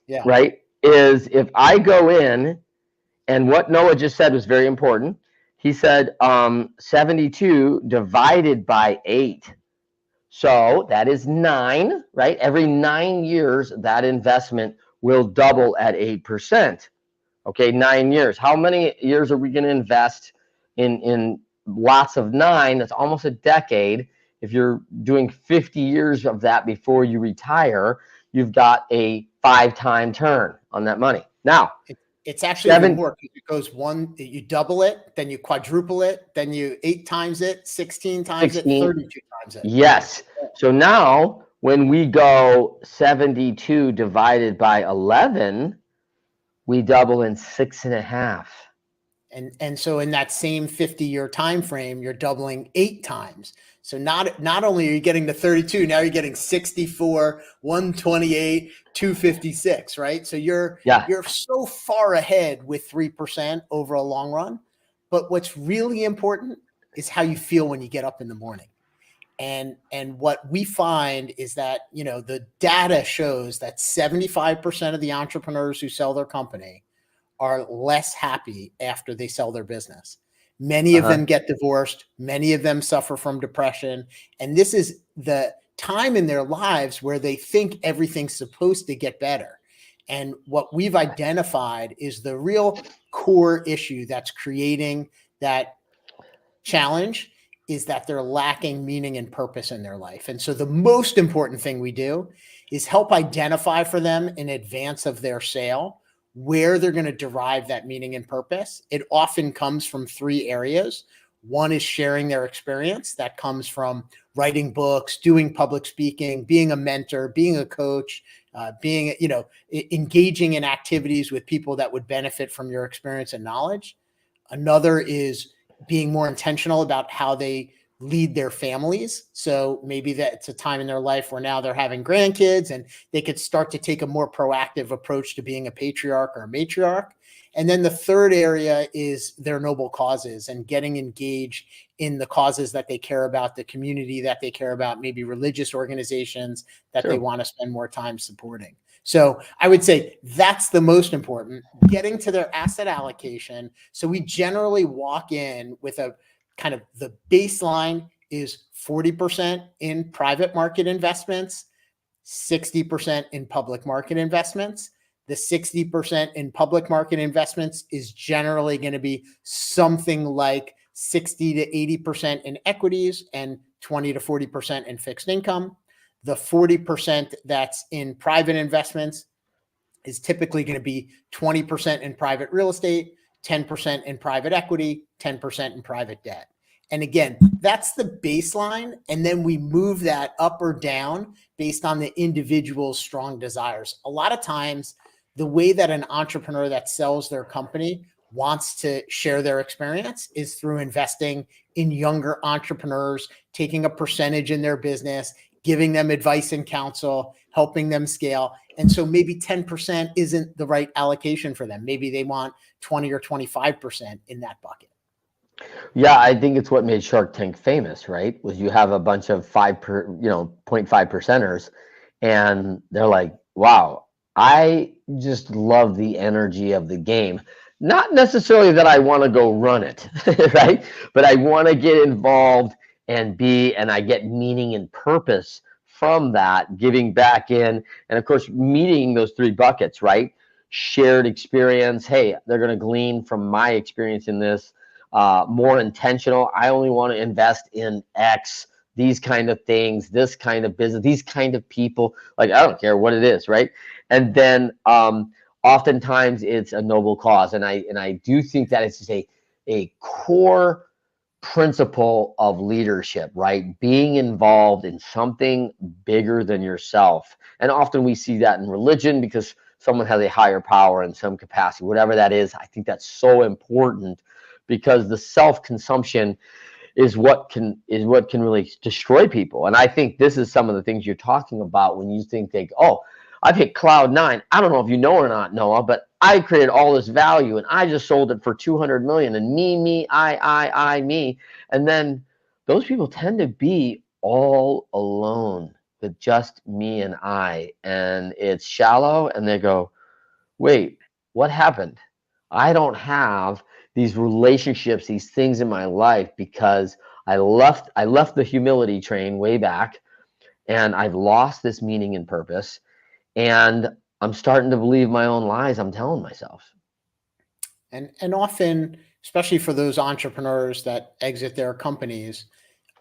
Yeah. Right? Is if I go in, and what Noah just said was very important. He said 72 divided by 8. So that is 9, right? Every 9 years, that investment will double at 8%. Okay, 9 years. How many years are we going to invest in lots of 9? That's almost a decade. If you're doing 50 years of that before you retire, you've got a 5-time turn on that money. Now, it's actually even more. It goes you double it, then you quadruple it, then you 8 times it, 16 times it, 32 times it. Yes. So now when we go 72 divided by 11, we double in 6.5. And so in that same 50-year time frame, you're doubling 8 times. So not only are you getting the 32, now you're getting 64, 128, 256, right? So you're so far ahead with 3% over a long run. But what's really important is how you feel when you get up in the morning. And what we find is that, you know, the data shows that 75% of the entrepreneurs who sell their company are less happy after they sell their business. Many of them get divorced. Many of them suffer from depression. And this is the time in their lives where they think everything's supposed to get better. And what we've identified is the real core issue that's creating that challenge is that they're lacking meaning and purpose in their life. And so the most important thing we do is help identify for them in advance of their sale where they're going to derive that meaning and purpose. It often comes from 3 areas. One is sharing their experience. That comes from writing books, doing public speaking, being a mentor, being a coach, being, you know, engaging in activities with people that would benefit from your experience and knowledge. Another is being more intentional about how they lead their families. So maybe that's a time in their life where now they're having grandkids and they could start to take a more proactive approach to being a patriarch or a matriarch. And then the third area is their noble causes and getting engaged in the causes that they care about, the community that they care about, maybe religious organizations that they want to spend more time supporting. So I would say that's the most important, getting to their asset allocation. So we generally walk in with a kind of the baseline is 40% in private market investments, 60% in public market investments. The 60% in public market investments is generally going to be something like 60 to 80% in equities and 20 to 40% in fixed income. The 40% that's in private investments is typically going to be 20% in private real estate, 10% in private equity, 10% in private debt. And again, that's the baseline. And then we move that up or down based on the individual's strong desires. A lot of times, the way that an entrepreneur that sells their company wants to share their experience is through investing in younger entrepreneurs, taking a percentage in their business, giving them advice and counsel, helping them scale. And so maybe 10% isn't the right allocation for them. Maybe they want 20 or 25% in that bucket. Yeah, I think it's what made Shark Tank famous, right? Was you have a bunch of 0.5 percenters, and they're like, wow, I just love the energy of the game. Not necessarily that I want to go run it, right? But I want to get involved and I get meaning and purpose from that, giving back in, and of course, meeting those three buckets, right? Shared experience. Hey, they're going to glean from my experience in this. More intentional. I only want to invest in X, these kind of things, this kind of business, these kind of people. Like, I don't care what it is, right? And then oftentimes it's a noble cause. And I do think that it's just a core principle of leadership, right? Being involved in something bigger than yourself. And often we see that in religion because someone has a higher power in some capacity, whatever that is. I think that's so important, because the self-consumption is what can really destroy people. And I think this is some of the things you're talking about when you think, oh, I've hit cloud 9. I don't know if you know or not, Noah, but I created all this value and I just sold it for 200 million, and me, I, me. And then those people tend to be all alone with just me and I, and it's shallow, and they go, wait, what happened? I don't have these relationships, these things in my life, because I left the humility train way back, and I've lost this meaning and purpose, and I'm starting to believe my own lies I'm telling myself. And often, especially for those entrepreneurs that exit their companies,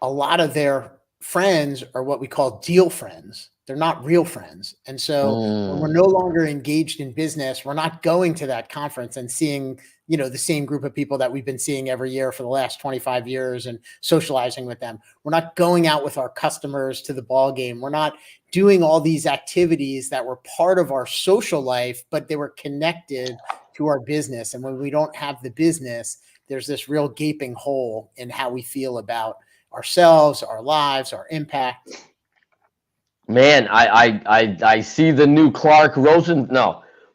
a lot of their friends are what we call deal friends. They're not real friends. And so when we're no longer engaged in business, we're not going to that conference and seeing, the same group of people that we've been seeing every year for the last 25 years and socializing with them. We're not going out with our customers to the ball game. We're not doing all these activities that were part of our social life, but they were connected to our business. And when we don't have the business, there's this real gaping hole in how we feel about ourselves, our lives, our impact. Man, I see the new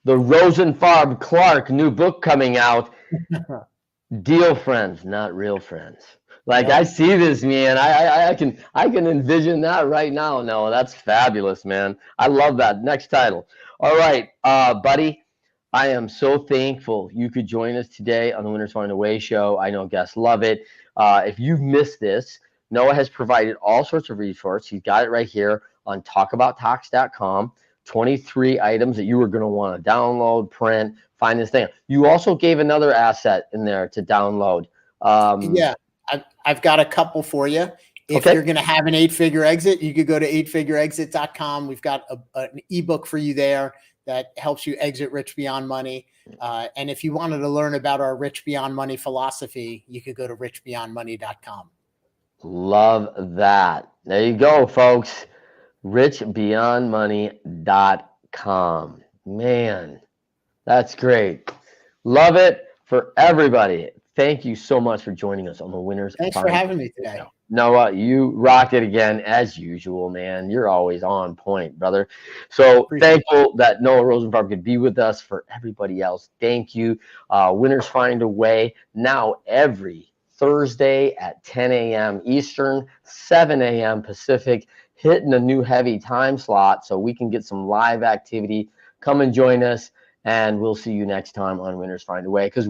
the Rosenfarb Clark new book coming out. Deal friends, not real friends. Like, I see this, man. I can envision that right now. No, that's fabulous, man. I love that. Next title. All right, buddy. I am so thankful you could join us today on the Winners Find a Way show. I know guests love it. If you've missed this, Noah has provided all sorts of resources. He's got it right here on talkabouttalks.com. 23 items that you are going to want to download, print, find this thing. You also gave another asset in there to download. I've got a couple for you. If you're going to have an 8-figure exit, you could go to 8figureexit.com. We've got an ebook for you there that helps you exit rich beyond money. And if you wanted to learn about our rich beyond money philosophy, you could go to richbeyondmoney.com. Love that. There you go, folks. richbeyondmoney.com. Man, that's great. Love it for everybody. Thank you so much for joining us on the Winners. Thanks for having me today. Noah, you rocked it again, as usual, man. You're always on point, brother. So thankful that Noah Rosenfarb could be with us. For everybody else, thank you. Winners Find a Way, now every Thursday at 10 a.m. Eastern, 7 a.m. Pacific, hitting a new heavy time slot so we can get some live activity. Come and join us, and we'll see you next time on Winners Find a Way, because